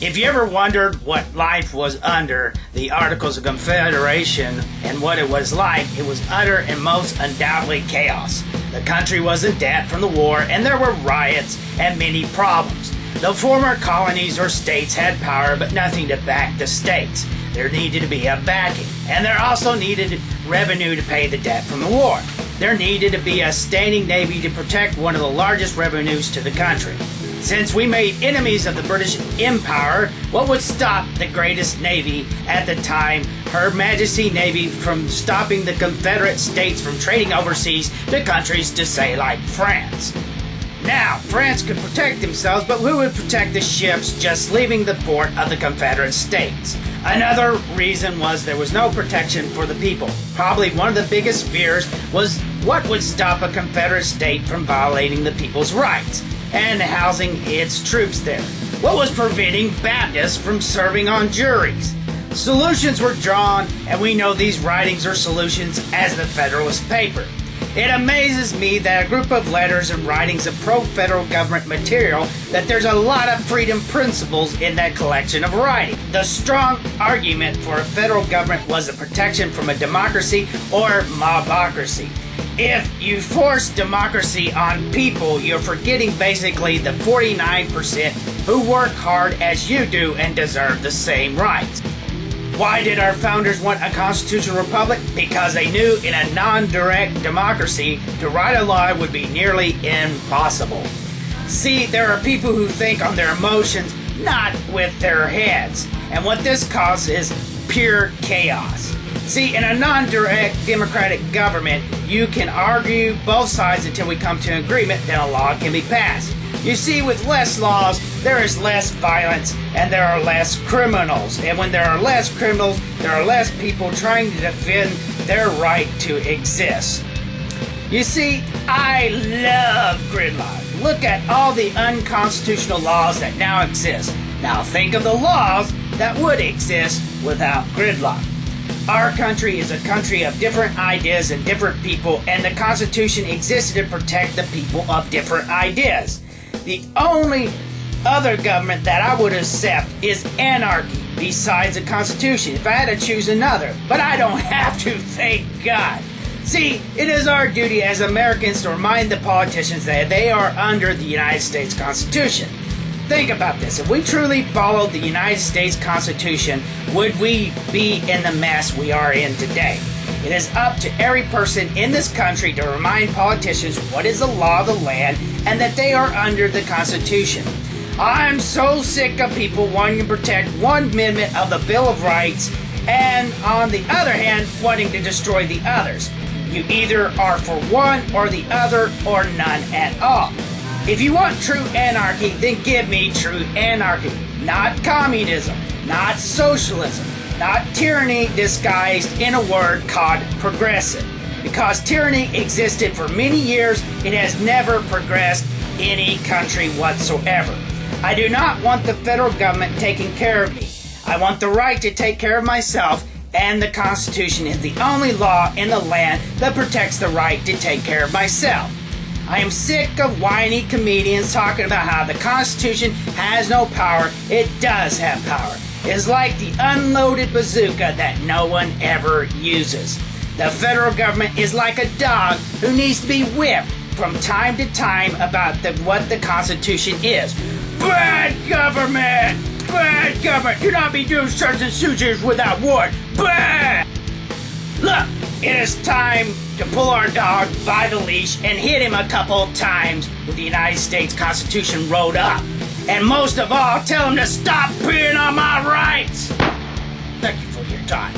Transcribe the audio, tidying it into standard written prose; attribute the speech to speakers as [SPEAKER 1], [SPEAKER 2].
[SPEAKER 1] If you ever wondered what life was under the Articles of Confederation and what it was like, it was utter and most undoubtedly chaos. The country was in debt from the war, and there were riots and many problems. The former colonies or states had power, but nothing to back the states. There needed to be a backing, and there also needed revenue to pay the debt from the war. There needed to be a standing navy to protect one of the largest revenues to the country. Since we made enemies of the British Empire, what would stop the greatest navy at the time, Her Majesty Navy, from stopping the Confederate states from trading overseas to countries to say like France? Now, France could protect themselves, but who would protect the ships just leaving the port of the Confederate states? Another reason was there was no protection for the people. Probably one of the biggest fears was what would stop a Confederate state from violating the people's rights and housing its troops there. What was preventing Baptists from serving on juries? Solutions were drawn, and we know these writings are solutions as the Federalist paper. It amazes me that a group of letters and writings of pro-federal government material, that there's a lot of freedom principles in that collection of writing. The strong argument for a federal government was the protection from a democracy or mobocracy. If you force democracy on people, you're forgetting basically the 49% who work hard as you do and deserve the same rights. Why did our founders want a constitutional republic? Because they knew in a non-direct democracy, to write a law would be nearly impossible. See, there are people who think on their emotions, not with their heads. And what this causes is pure chaos. See, in a non-direct democratic government, you can argue both sides until we come to an agreement, then a law can be passed. You see, with less laws, there is less violence and there are less criminals. And when there are less criminals, there are less people trying to defend their right to exist. You see, I love gridlock. Look at all the unconstitutional laws that now exist. Now think of the laws that would exist without gridlock. Our country is a country of different ideas and different people, and the Constitution existed to protect the people of different ideas. The only other government that I would accept is anarchy, besides the Constitution, if I had to choose another. But I don't have to, thank God. See, it is our duty as Americans to remind the politicians that they are under the United States Constitution. Think about this. If we truly followed the United States Constitution, would we be in the mess we are in today? It is up to every person in this country to remind politicians what is the law of the land and that they are under the Constitution. I'm so sick of people wanting to protect one amendment of the Bill of Rights and, on the other hand, wanting to destroy the others. You either are for one or the other or none at all. If you want true anarchy, then give me true anarchy. Not communism, not socialism, not tyranny disguised in a word called progressive. Because tyranny existed for many years, it has never progressed any country whatsoever. I do not want the federal government taking care of me. I want the right to take care of myself, and the Constitution is the only law in the land that protects the right to take care of myself. I am sick of whiny comedians talking about how the Constitution has no power. It does have power. It is like the unloaded bazooka that no one ever uses. The federal government is like a dog who needs to be whipped from time to time about what the Constitution is. Bad government! Bad government! Do not be doing such and suches without war. Bad! Look, it is time to pull our dog by the leash and hit him a couple times with the United States Constitution rolled up. And most of all, tell him to stop peeing on my rights. Thank you for your time.